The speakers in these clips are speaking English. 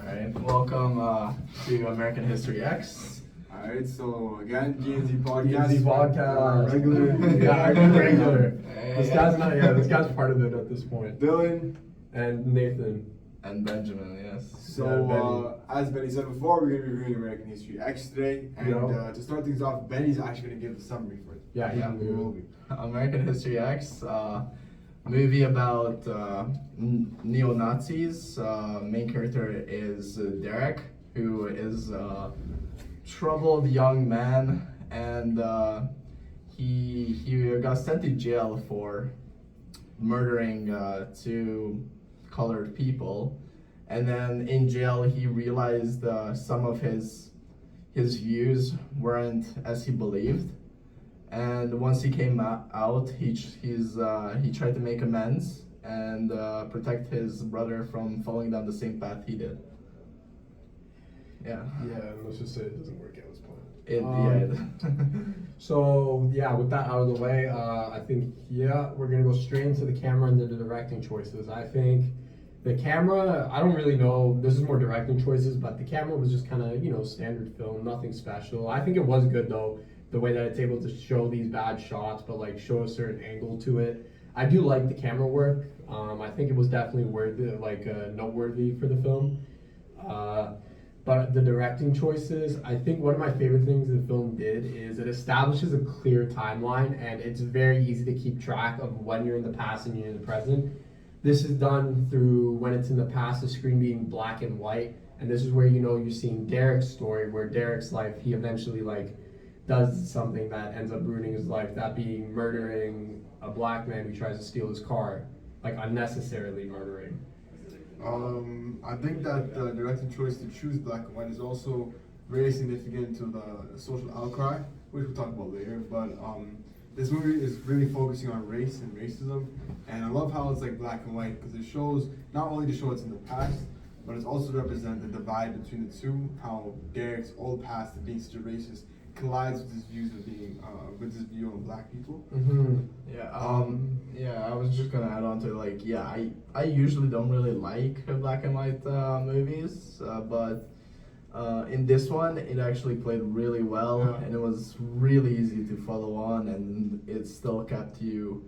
Alright, welcome to American History X. Alright, so again, DNZ podcast. DNZ podcast. Regular. Yeah, regular. This Yeah. guy's not. Yeah, this guy's part of it at this point. Dylan. And Nathan. And Benjamin, yes. So, as Benny said before, we're going to be reviewing American History X today. And to start things off, Benny's actually going to give the summary for it. Yeah, he can do will be. American History X, movie about neo-Nazis. Main character is Derek, who is a troubled young man, and he got sent to jail for murdering two colored people, and then in jail he realized some of his views weren't as he believed, and once he came out, he tried to make amends and protect his brother from falling down the same path he did. Yeah. Yeah, and let's just say it doesn't work at this point. Yeah. So yeah, with that out of the way, I think we're gonna go straight into the camera and the directing choices. I think the camera, I don't really know. This is more directing choices, but the camera was just kind of standard film, nothing special. I think it was good though, the way that it's able to show these bad shots, but like show a certain angle to it. I do like the camera work. I think it was definitely noteworthy for the film. But the directing choices, I think one of my favorite things the film did is it establishes a clear timeline, and it's very easy to keep track of when you're in the past and you're in the present. This is done through when it's in the past, the screen being black and white, and this is where you're seeing Derek's story, where Derek's life, he eventually does something that ends up ruining his life, that being murdering a black man who tries to steal his car, unnecessarily murdering. I think that the directing choice to choose black and white is also very significant to the social outcry, which we'll talk about later. But this movie is really focusing on race and racism, and I love how it's black and white because it shows not only to show it's in the past, but it's also to represent the divide between the two. How Derek's old past of being such a racist collides with his views of being with his view on black people. Mm-hmm. Yeah, I was just gonna add on to I usually don't really like black and white movies, but in this one it actually played really well, and it was really easy to follow on, and it still kept you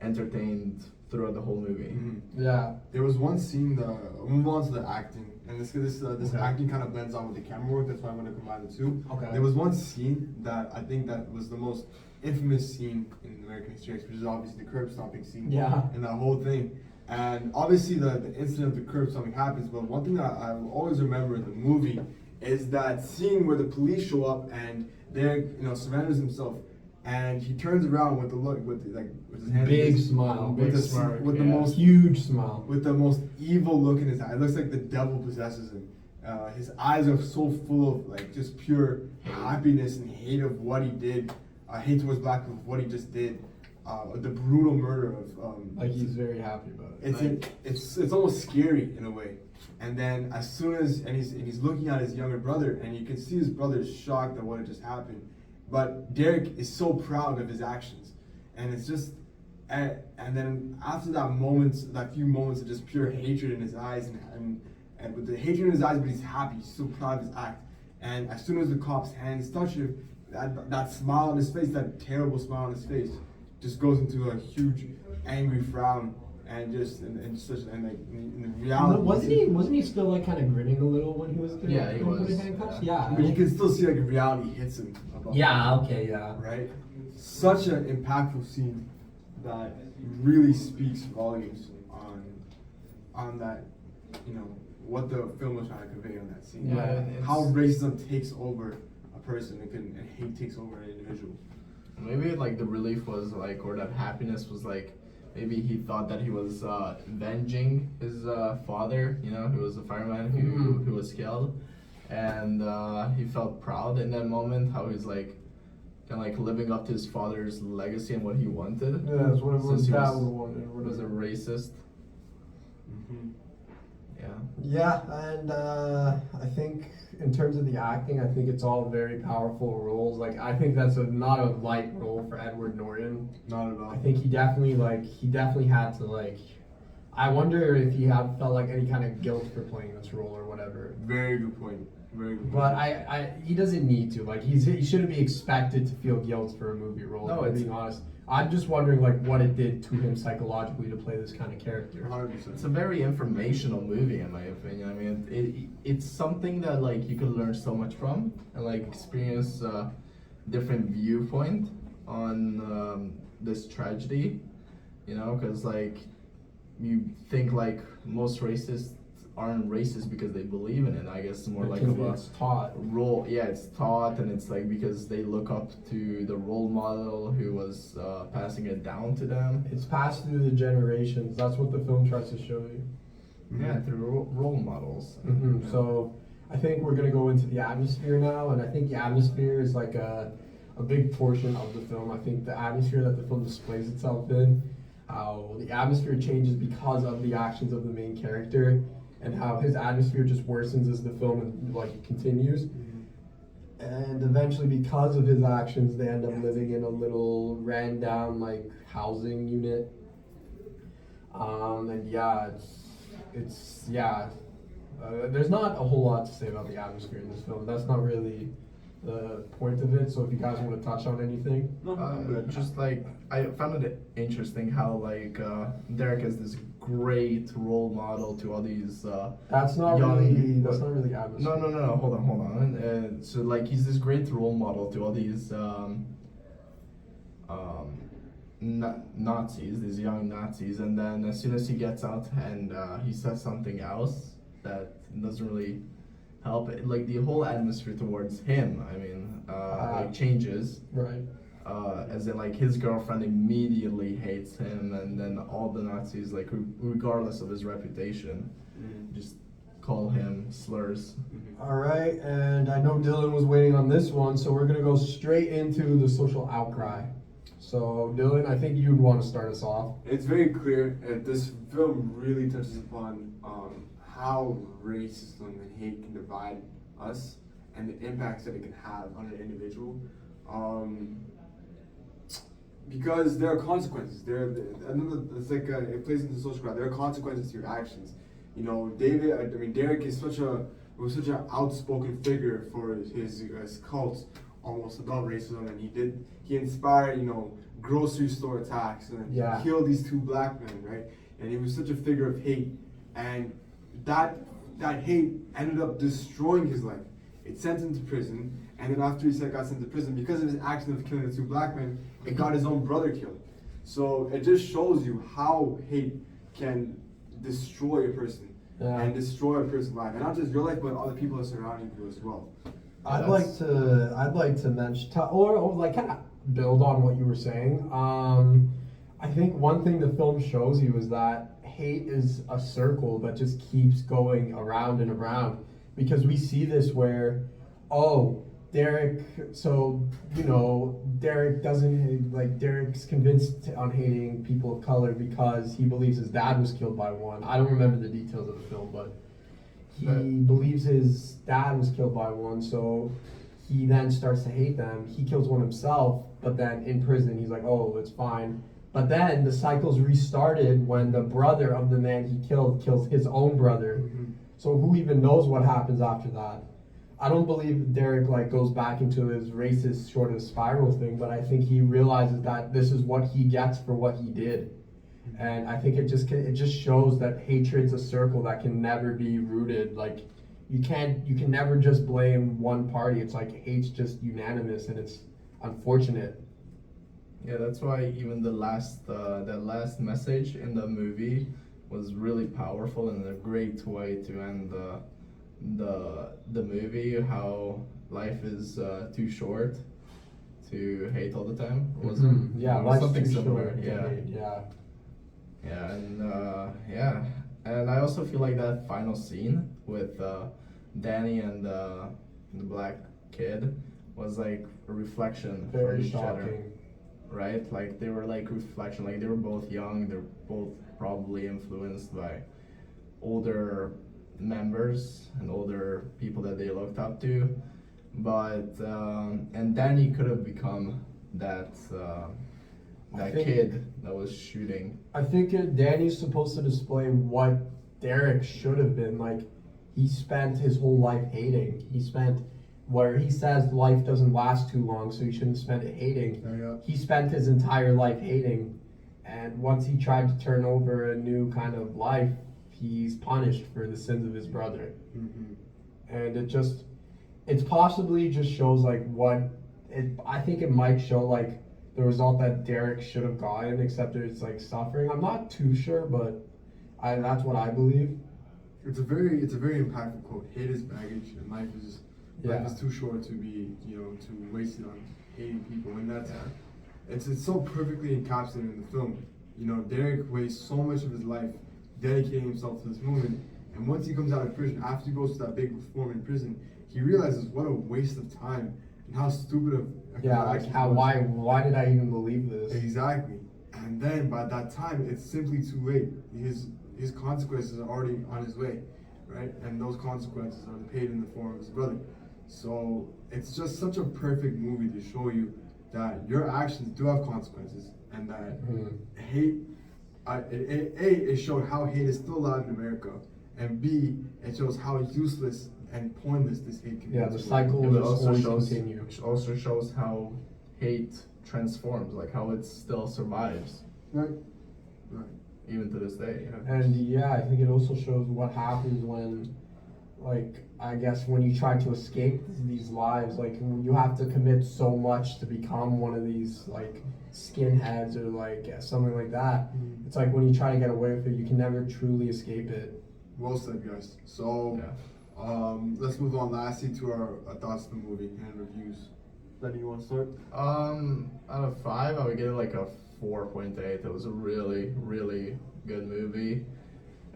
entertained throughout the whole movie. Mm-hmm. Yeah. There was one scene. I'll move on to the acting, and this Okay. acting kind of blends on with the camera work. That's why I'm going to combine the two. Okay. There was one scene that I think that was the most infamous scene in American History X, which is obviously the curb stomping scene. Yeah. And that whole thing. And obviously the incident of the curb stomping happens, but one thing that I will always remember in the movie is that scene where the police show up and Derek, surrenders himself, and he turns around with the look, with his hand, Big smile. with Big the smirk, with the yeah. most Huge smile. with the most evil look in his eye. It looks like the devil possesses him. His eyes are so full of just pure happiness and hate of what he did, hate towards black people, what he just did, the brutal murder of. He's very happy about it. It's almost scary in a way. And then as soon as he's looking at his younger brother, and you can see his brother is shocked at what had just happened, but Derek is so proud of his actions, and it's just. And then after that few moments of just pure hatred in his eyes, and with the hatred in his eyes, but he's happy, he's so proud of his act. And as soon as the cop's hands touch him, that smile on his face, that terrible smile on his face, just goes into a huge angry frown, and in reality. Wasn't he still kind of grinning a little when he was doing Yeah, he was. the handcuffs? Yeah. But you can still see reality hits him. Yeah. Right? Such an impactful scene that really speaks volumes on that, what the film was trying to convey on that scene. Yeah, How racism takes over a person and hate takes over an individual. Maybe the relief was or that happiness was maybe he thought that he was avenging his father, who was a fireman who was killed, and he felt proud in that moment how he's kind of living up to his father's legacy and what he wanted. Yeah, that's what Since he wanted. was a racist. Mm-hmm. Yeah. Yeah, and I think in terms of the acting, I think it's all very powerful roles. I think that's not a light role for Edward Norton. Not at all. I think he definitely had to I wonder if he had felt like any kind of guilt for playing this role or whatever. Very good point. Very good. But point. he doesn't need to. Like he shouldn't be expected to feel guilt for a movie role. No, if I'm it's- being honest. I'm just wondering like what it did to him psychologically to play this kind of character. 100%. It's a very informational movie, in my opinion. I mean, it's something that like you can learn so much from and like experience different viewpoint on this tragedy. You know, because like you think like most racists aren't racist because they believe in it. I guess more like of a It's taught. role. Yeah, it's taught, and it's like because they look up to the role model who was passing it down to them. It's passed through the generations. That's what the film tries to show you. Yeah, through role models. So I think we're gonna go into the atmosphere now, and I think the atmosphere is like a big portion of the film. I think the atmosphere that the film displays itself in, how the atmosphere changes because of the actions of the main character, and how his atmosphere just worsens as the film like continues. And eventually, because of his actions, they end up living in a little ran down like housing unit. And yeah, it's yeah. There's not a whole lot to say about the atmosphere in this film. That's not really the point of it. So if you guys want to touch on anything, Just like I found it interesting how like Derek is this great role model to all these. that's not Young- really atmosphere. No. Hold on. So like he's this great role model to all these Nazis, these young Nazis, and then as soon as he gets out and he says something else that doesn't really help it, like the whole atmosphere towards him, I mean, like changes. Right. As in like his girlfriend immediately hates him, and then all the Nazis, like regardless of his reputation, just call him slurs. All right, and I know Dylan was waiting on this one, so we're gonna go straight into the social outcry. So Dylan, I think you'd want to start us off. It's very clear that this film really touches upon how racism and hate can divide us and the impacts that it can have on an individual. Because there are consequences. It's like it plays into the social crowd. There are consequences to your actions. You know, Derek is such an outspoken figure for his cult, almost about racism, and he inspired, you know, grocery store attacks and Yeah. killed these two black men, right? And he was such a figure of hate, and that hate ended up destroying his life. It sent him to prison, and then after he got sent to prison, because of his action of killing the two black men, it got his own brother killed. So it just shows you how hate can destroy a person and destroy a person's life, and not just your life, but other people that surrounding you as well. I'd like to mention or like kind of build on what you were saying. I think one thing the film shows you is that hate is a circle that just keeps going around and around, because we see this where, Derek, so, you know, Derek's convinced on hating people of color because he believes his dad was killed by one. I don't remember the details of the film, but he believes his dad was killed by one, so he then starts to hate them. He kills one himself, but then in prison he's like, oh, it's fine. But then the cycle's restarted when the brother of the man he killed kills his own brother. So who even knows what happens after that? I don't believe Derek like goes back into his racist sort of spiral thing, but I think he realizes that this is what he gets for what he did. And I think it just shows that hatred's a circle that can never be rooted. Like you can never just blame one party. It's like hate's just unanimous, and it's unfortunate. Yeah, that's why even that last message in the movie was really powerful and a great way to end the movie. How life is too short to hate all the time. Was Yeah, it was life's something too similar? short to Yeah. hate, yeah. Yeah, and I also feel like that final scene with Danny and the black kid was like a reflection for Very each other. shocking. Right? Like they were like reflection, like they were both young, they're both probably influenced by older members and older people that they looked up to. But and Danny could have become that that think- kid that was shooting. I think Danny's supposed to display what Derek should have been. Like, he spent his whole life hating. He spent, where he says life doesn't last too long, so he shouldn't spend it hating. Yeah. He spent his entire life hating. And once he tried to turn over a new kind of life, he's punished for the sins of his brother. And it possibly just shows like I think it might show like the result that Derek should have gotten, except there's like suffering. I'm not too sure, but that's what I believe. It's a very impactful quote. Hate is baggage, and life Yeah. is too short to be, to waste it on hating people. And that's it's so perfectly encapsulated in the film. Derek wastes so much of his life dedicating himself to this movement, and once he comes out of prison, after he goes through that big reform in prison, he realizes what a waste of time and how stupid of Yeah, like why did I even believe this? Exactly. And then by that time, it's simply too late. His consequences are already on his way, right? And those consequences are paid in the form of his brother. So it's just such a perfect movie to show you that your actions do have consequences, and that hate. It showed how hate is still allowed in America, and B, it shows how useless and pointless this hate can be. Yeah, the cycle It will also always shows continue. it also shows how hate transforms, like how it still survives Right. even to this day. And yeah, I think it also shows what happens when, like, I guess when you try to escape these lives, like you have to commit so much to become one of these like skinheads or like something like that. It's like when you try to get away with it, you can never truly escape it. Well said, guys. So, let's move on lastly to our thoughts on the movie and reviews. Then you want to start? Out of 5, I would give it like a 4.8. It was a really, really good movie.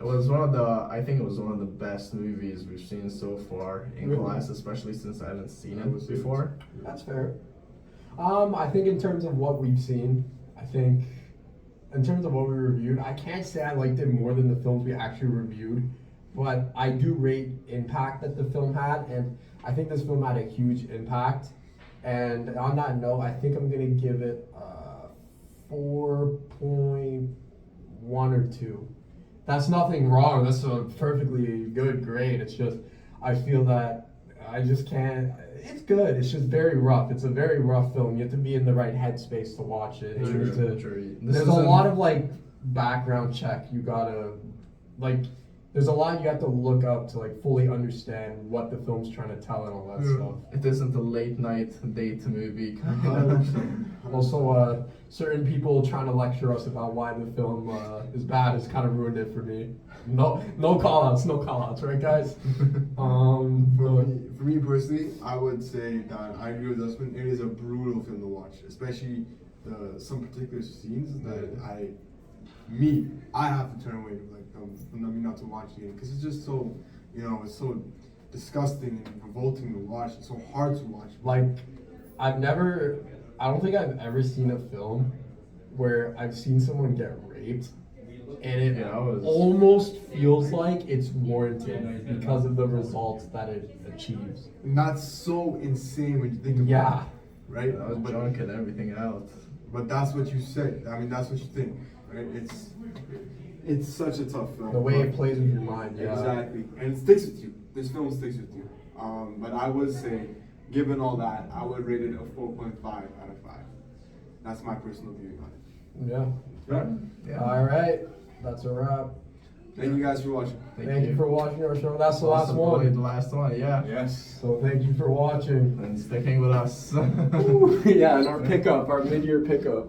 I think it was one of the best movies we've seen so far in Really? class, especially since I haven't seen I it would say before. That's fair. I think in terms of what we've seen, I think in terms of what we reviewed, I can't say I liked it more than the films we actually reviewed, but I do rate impact that the film had, and I think this film had a huge impact. And on that note, I think I'm gonna give it 4.1 or 2. That's nothing wrong. That's a perfectly good grade. It's just I feel that I just can't. It's good. It's just very rough. It's a very rough film. You have to be in the right headspace to watch it. You need to- There's a lot of like background check. You gotta like. There's a lot you have to look up to like fully understand what the film's trying to tell and all that stuff. It isn't a late night date movie. Also, certain people trying to lecture us about why the film is bad has kind of ruined it for me. No call outs, right, guys? For me personally, I would say that I agree with Usman. It is a brutal film to watch, especially some particular scenes that I have to turn away from not to watch it because it's just so, it's so disgusting and revolting to watch. It's so hard to watch. Like, I don't think I've ever seen a film where I've seen someone get raped and it almost feels like it's warranted because of the results that it achieves. And that's so insane when you think about it, right? I was drunk and everything else. But that's what you say. I mean, that's what you think, right? It's such a tough film. The way it plays with your mind, yeah. Exactly, and it sticks with you. This film sticks with you. But I would say, given all that, I would rate it a 4.5 out of 5. That's my personal view on it. Yeah. Right? Yeah. All right. That's a wrap. Thank you guys for watching. Thank you for watching our show. That's the last Possibly one. The last one, yeah. Yes. So thank you for watching. And sticking with us. Yeah, and our mid-year pickup.